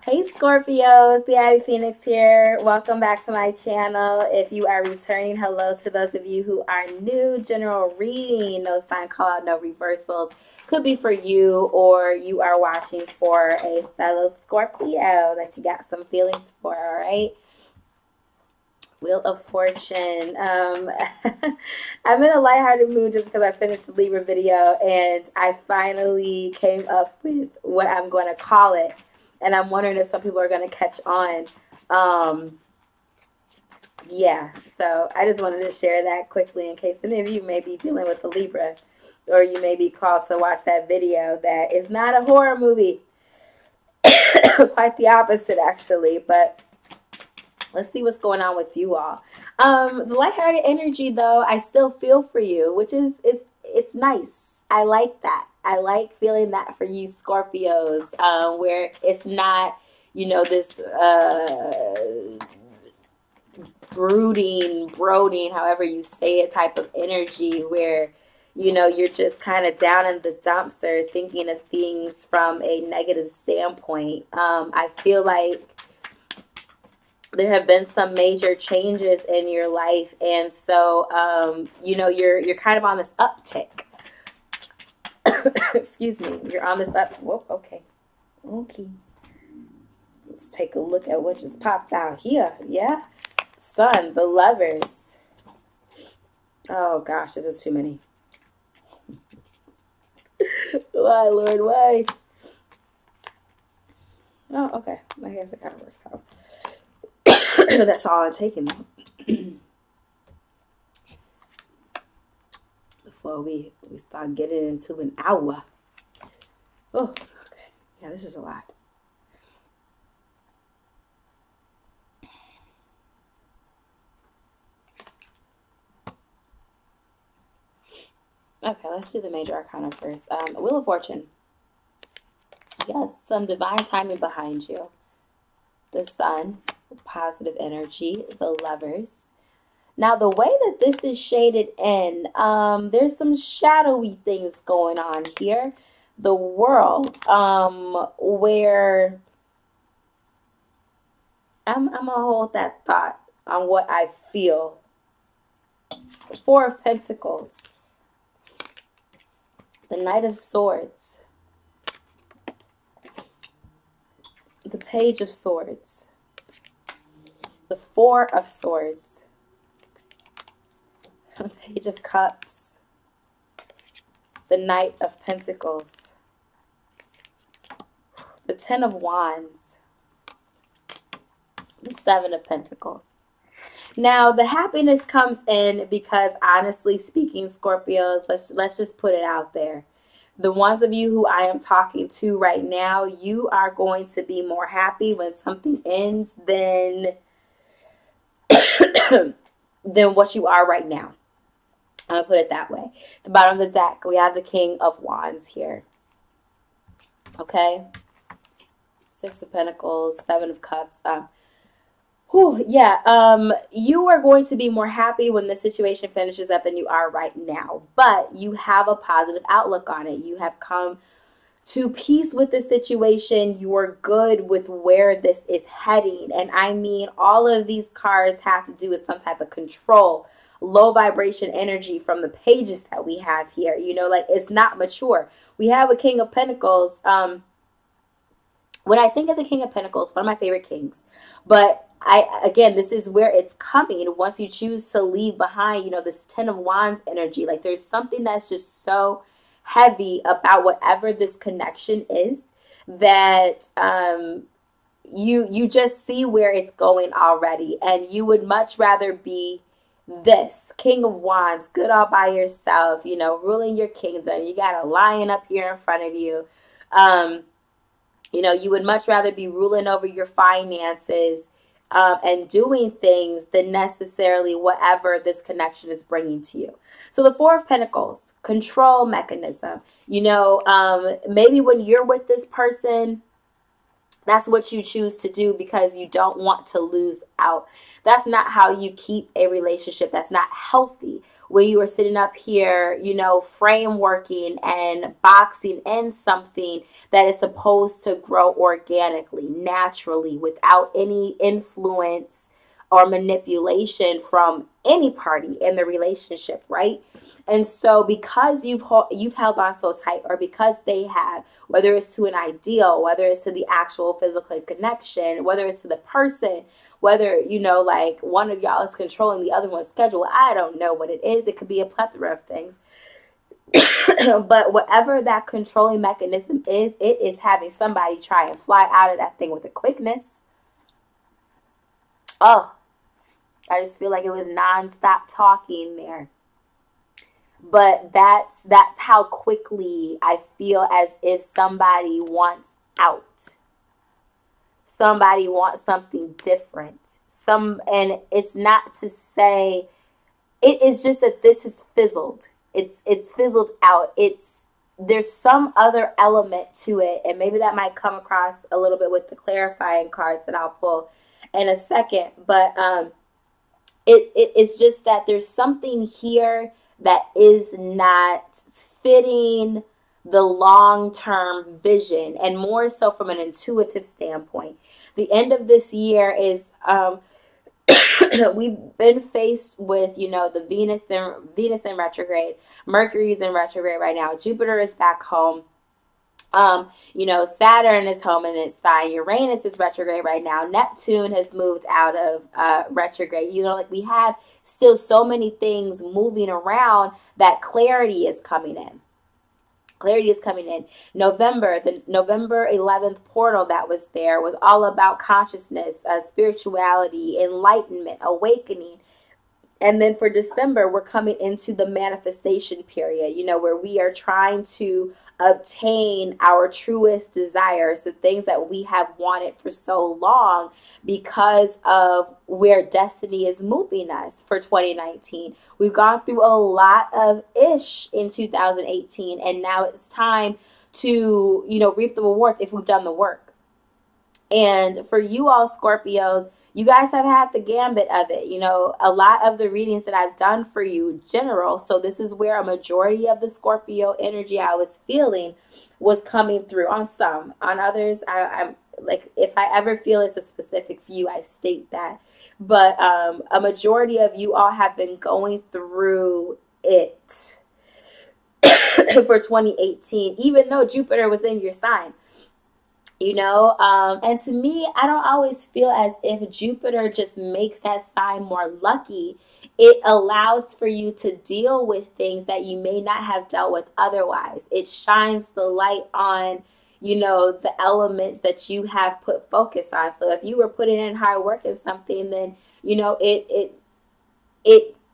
Hey Scorpios, the Ivy Phoenix here. Welcome back to my channel. If you are returning, hello to those of you who are new. General reading, no sign call out, no reversals. Could be for you, or you are watching for a fellow Scorpio that you got some feelings for, all right? Wheel of Fortune. I'm in a lighthearted mood just because I finished the Libra video and I finally came up with what I'm going to call it. And I'm wondering if some people are going to catch on. Yeah, so I just wanted to share that quickly in case any of you may be dealing with a Libra, or you may be called to watch that video that is not a horror movie. Quite the opposite, actually. But let's see what's going on with you all. The lighthearted energy, though, I still feel for you, which is it's nice. I like that. I like feeling that for you Scorpios, where it's not, you know, this brooding, however you say it, type of energy where, you know, you're just kind of down in the dumps or thinking of things from a negative standpoint. I feel like there have been some major changes in your life, and so you know, you're kind of on this uptick. Excuse me, you're on this uptick. Whoa, okay. Let's take a look at what just popped out here. Yeah, Sun, the Lovers. Oh gosh, this is too many. Why, Lord, why? Oh, okay. I guess it kind of works out. That's all I'm taking before we start getting into an hour. Oh, okay. Yeah, this is a lot. Okay, let's do the major arcana first. Wheel of Fortune. Yes, some divine timing behind you. The Sun, positive energy, the Lovers. Now, the way that this is shaded in, there's some shadowy things going on here. The World, where I'm going to hold that thought on what I feel. The Four of Pentacles. The Knight of Swords. The Page of Swords. The Four of Swords. The Page of Cups. The Knight of Pentacles. The Ten of Wands. The Seven of Pentacles. Now, the happiness comes in because, honestly speaking, Scorpios, let's just put it out there. The ones of you who I am talking to right now, you are going to be more happy when something ends than than what you are right now. I'm going to put it that way. At the bottom of the deck, we have the King of Wands here. Okay? Six of Pentacles, Seven of Cups. You are going to be more happy when the situation finishes up than you are right now. But you have a positive outlook on it. You have come to peace with the situation. You are good with where this is heading. And I mean, all of these cards have to do with some type of control, low vibration energy from the pages that we have here. You know, like, it's not mature. We have a King of Pentacles. When I think of the King of Pentacles, one of my favorite kings. But again, this is where it's coming. Once you choose to leave behind, you know, this Ten of Wands energy, like, there's something that's just so heavy about whatever this connection is that you just see where it's going already, and you would much rather be this King of Wands, good all by yourself, you know, ruling your kingdom. You got a lion up here in front of you. You know, you would much rather be ruling over your finances and doing things than necessarily whatever this connection is bringing to you. So the Four of Pentacles, control mechanism. You know, maybe when you're with this person, that's what you choose to do because you don't want to lose out. That's not how you keep a relationship. That's not healthy. when you are sitting up here, you know, frameworking and boxing in something that is supposed to grow organically, naturally, without any influence or manipulation from any party in the relationship, right? And so because you've held on so tight, or because they have, whether it's to an ideal, whether it's to the actual physical connection, whether it's to the person, whether, you know, like one of y'all is controlling the other one's schedule, I don't know what it is. It could be a plethora of things. But whatever that controlling mechanism is, it is having somebody try and fly out of that thing with a quickness. Oh, I just feel like it was nonstop talking there. But that's how quickly I feel as if somebody wants out. Somebody wants something different. And it's not to say, it is just that this is fizzled. It's fizzled out. There's some other element to it, and maybe that might come across a little bit with the clarifying cards that I'll pull in a second. But it's just that there's something here that is not fitting the long-term vision, and more so from an intuitive standpoint. The end of this year is we've been faced with, you know, the Venus in retrograde, Mercury's in retrograde right now, Jupiter is back home. You know, Saturn is home in its sign. Uranus is retrograde right now. Neptune has moved out of retrograde. You know, like we have still so many things moving around that clarity is coming in. Clarity is coming in. The November 11th portal that was there was all about consciousness, spirituality, enlightenment, awakening. And then for December, we're coming into the manifestation period, you know, where we are trying to obtain our truest desires, the things that we have wanted for so long, because of where destiny is moving us for 2019. We've gone through a lot of ish in 2018, and now it's time to, you know, reap the rewards if we've done the work. And for you all Scorpios, you guys have had the gambit of it. You know, a lot of the readings that I've done for you, general, so this is where a majority of the Scorpio energy I was feeling was coming through. On some, on others, I'm like, if I ever feel it's a specific view, I state that. But a majority of you all have been going through it for 2018, even though Jupiter was in your sign. You know, and to me, I don't always feel as if Jupiter just makes that sign more lucky. It allows for you to deal with things that you may not have dealt with otherwise. It shines the light on, you know, the elements that you have put focus on. So if you were putting in hard work in something, then, you know, it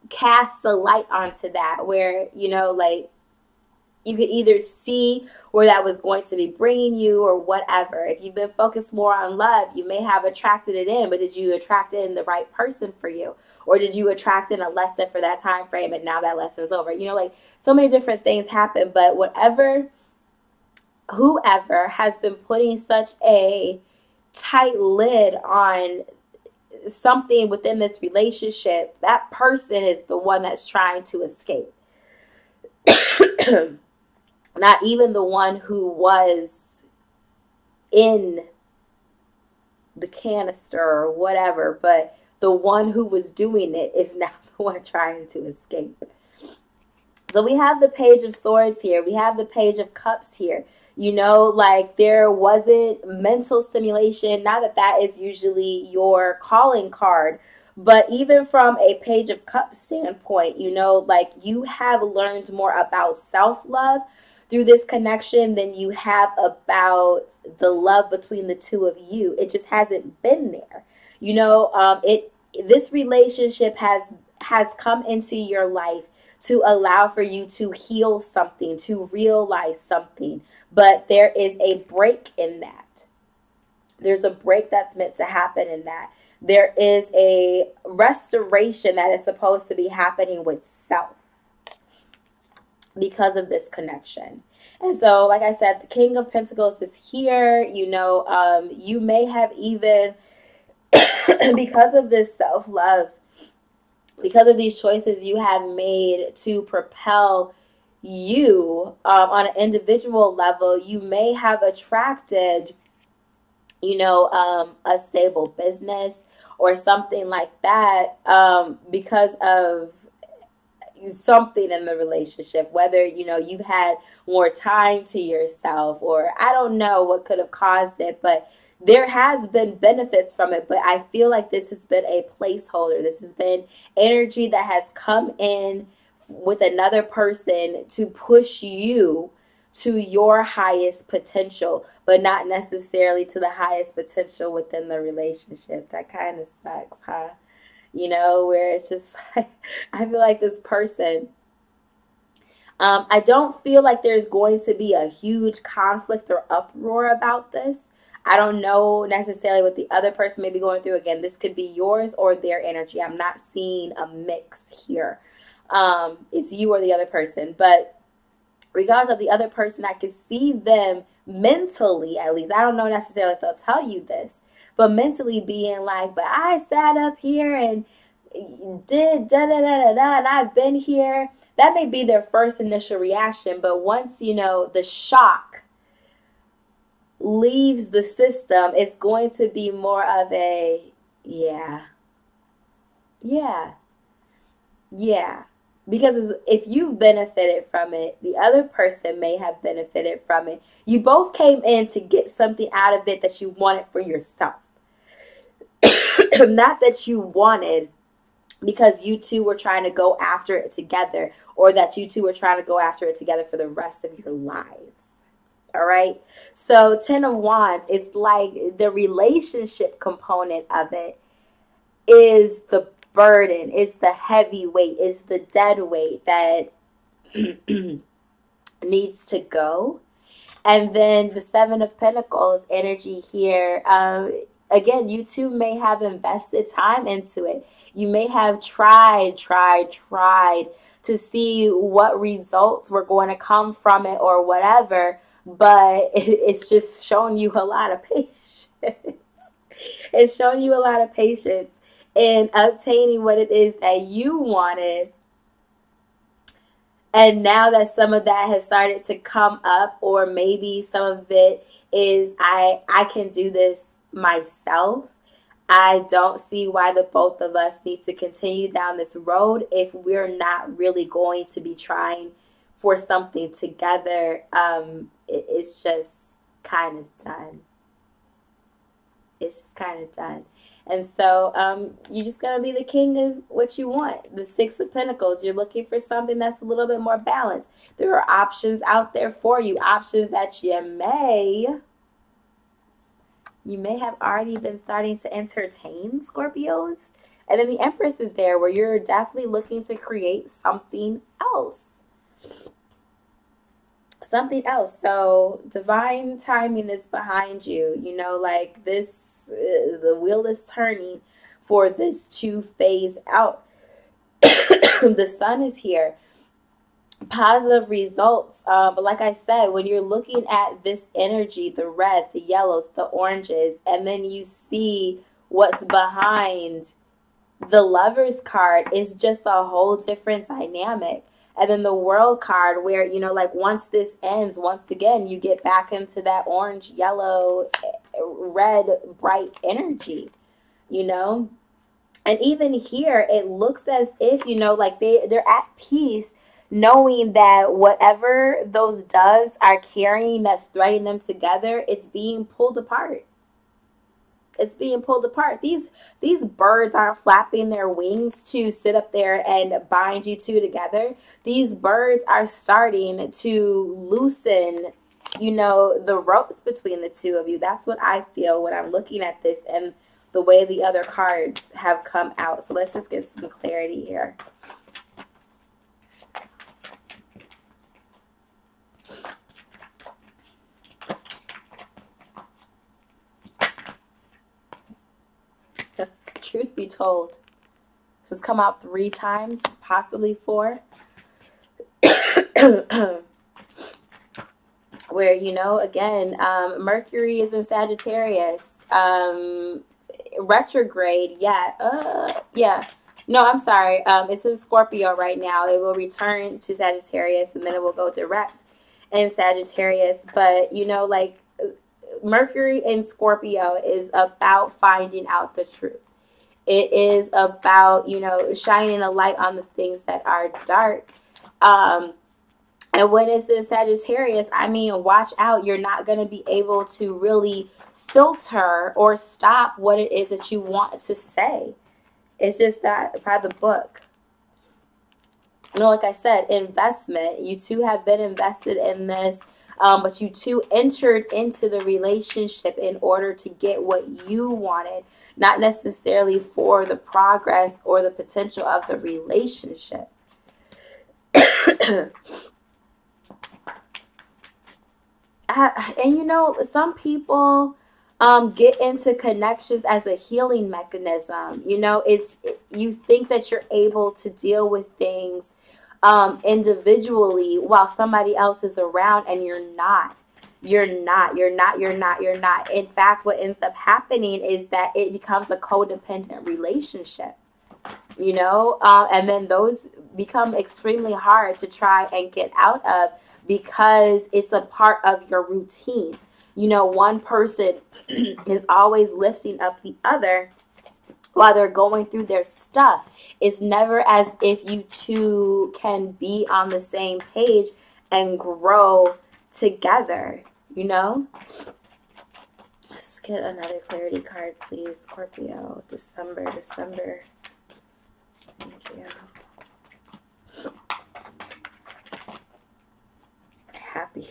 casts a light onto that, where, you know, like, you could either see where that was going to be bringing you or whatever. If you've been focused more on love, you may have attracted it in, but did you attract in the right person for you? Or did you attract in a lesson for that time frame and now that lesson is over? You know, like, so many different things happen. But whoever has been putting such a tight lid on something within this relationship, that person is the one that's trying to escape. Not even the one who was in the canister or whatever, but the one who was doing it is now the one trying to escape. So we have the Page of Swords here. We have the Page of Cups here. You know, like, there wasn't mental stimulation. Not that that is usually your calling card, but even from a Page of Cups standpoint, you know, like, you have learned more about self-love through this connection than you have about the love between the two of you. It just hasn't been there. You know, this relationship has come into your life to allow for you to heal something, to realize something. But there is a break in that. There's a break that's meant to happen in that. There is a restoration that is supposed to be happening with self because of this connection. And so, like I said, the King of Pentacles is here. You know, you may have even, because of this self-love, because of these choices you have made to propel you on an individual level, you may have attracted, a stable business or something like that, because of something in the relationship, whether you've had more time to yourself, or I don't know what could have caused it, but there has been benefits from it. But I feel like this has been a placeholder. This has been energy that has come in with another person to push you to your highest potential, but not necessarily to the highest potential within the relationship. That kind of sucks, huh? Where it's just like, I feel like this person, I don't feel like there's going to be a huge conflict or uproar about this. I don't know necessarily what the other person may be going through. Again, this could be yours or their energy. I'm not seeing a mix here. It's you or the other person. But regardless of the other person, I could see them mentally, at least. I don't know necessarily if they'll tell you this, but mentally being like, but I sat up here and did da da da da da, and I've been here. That may be their first initial reaction, but once the shock leaves the system, it's going to be more of a yeah, yeah, yeah. Because if you've benefited from it, the other person may have benefited from it. You both came in to get something out of it that you wanted for yourself. Not that you wanted because you two were trying to go after it together, or that you two were trying to go after it together for the rest of your lives. All right. So 10 of Wands, it's like the relationship component of it is the burden, is the heavy weight, is the dead weight that needs to go. And then the 7 of Pentacles energy here. Again, you two may have invested time into it. You may have tried to see what results were going to come from it or whatever, but it's just shown you a lot of patience. It's shown you a lot of patience in obtaining what it is that you wanted. And now that some of that has started to come up, or maybe some of it is I can do this myself. I don't see why the both of us need to continue down this road if we're not really going to be trying for something together. It's just kind of done. It's just kind of done. And so you're just going to be the king of what you want. The 6 of Pentacles, you're looking for something that's a little bit more balanced. There are options out there for you, options that you may have already been starting to entertain, Scorpios. And then the Empress is there, where you're definitely looking to create something else. Something else. So divine timing is behind you. Like this, the wheel is turning for this to phase out. The sun is here. Positive results. But like I said, when you're looking at this energy, the red, the yellows, the oranges, and then you see what's behind the Lovers card, is just a whole different dynamic. And then the World card, where, like once this ends, once again, you get back into that orange, yellow, red, bright energy, And even here, it looks as if, like they're at peace, knowing that whatever those doves are carrying that's threading them together, it's being pulled apart. It's being pulled apart. These birds aren't flapping their wings to sit up there and bind you two together. These birds are starting to loosen, the ropes between the two of you. That's what I feel when I'm looking at this and the way the other cards have come out. So let's just get some clarity here. Truth be told, this has come out 3 times, possibly 4. Where, again, Mercury is in Sagittarius. Retrograde, yeah. No, I'm sorry. It's in Scorpio right now. It will return to Sagittarius and then it will go direct in Sagittarius. But, you know, like Mercury in Scorpio is about finding out the truth. It is about, you know, shining a light on the things that are dark. And when it's in Sagittarius, I mean, watch out. You're not going to be able to really filter or stop what it is that you want to say. It's just that by the book. You know, like I said, investment. You two have been invested in this, but you two entered into the relationship in order to get what you wanted, not necessarily for the progress or the potential of the relationship. And you know, some people get into connections as a healing mechanism. You know, you think that you're able to deal with things individually while somebody else is around, and you're not. You're not. In fact, what ends up happening is that it becomes a codependent relationship. You know, and then those become extremely hard to try and get out of, because it's a part of your routine. You know, one person is always lifting up the other while they're going through their stuff. It's never as if you two can be on the same page and grow together, you know? Let's get another clarity card, please. Scorpio, December. Thank you. Happy.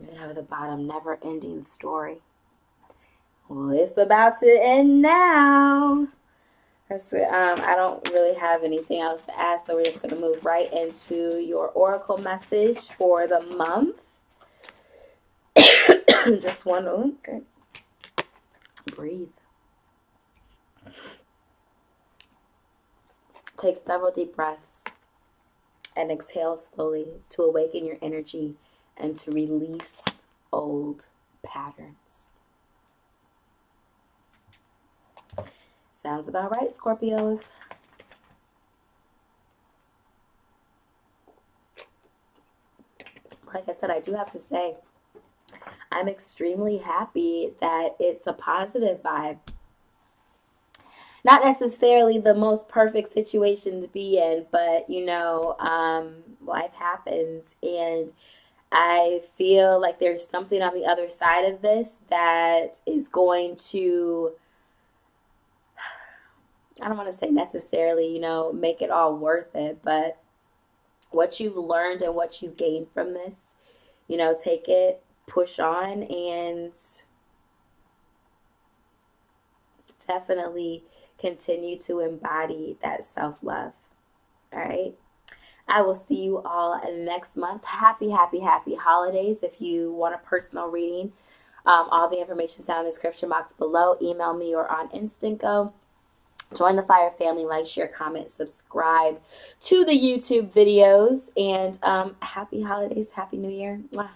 You have at the bottom, never-ending story. Well, it's about to end now. I don't really have anything else to ask, so we're just going to move right into your oracle message for the month. Just one. Okay. Breathe. Take several deep breaths and exhale slowly to awaken your energy and to release old patterns. Sounds about right, Scorpios. Like I said, I do have to say, I'm extremely happy that it's a positive vibe. Not necessarily the most perfect situation to be in, but, you know, life happens, and I feel like there's something on the other side of this that is going to, I don't want to say necessarily, you know, make it all worth it, but what you've learned and what you've gained from this, you know, take it, push on, and definitely continue to embody that self-love. All right. I will see you all next month. Happy holidays. If you want a personal reading, all the information is down in the description box below. Email me or on Instant Go. Join the Fire family. Like, share, comment, subscribe to the YouTube videos. And happy holidays. Happy New Year. Mwah.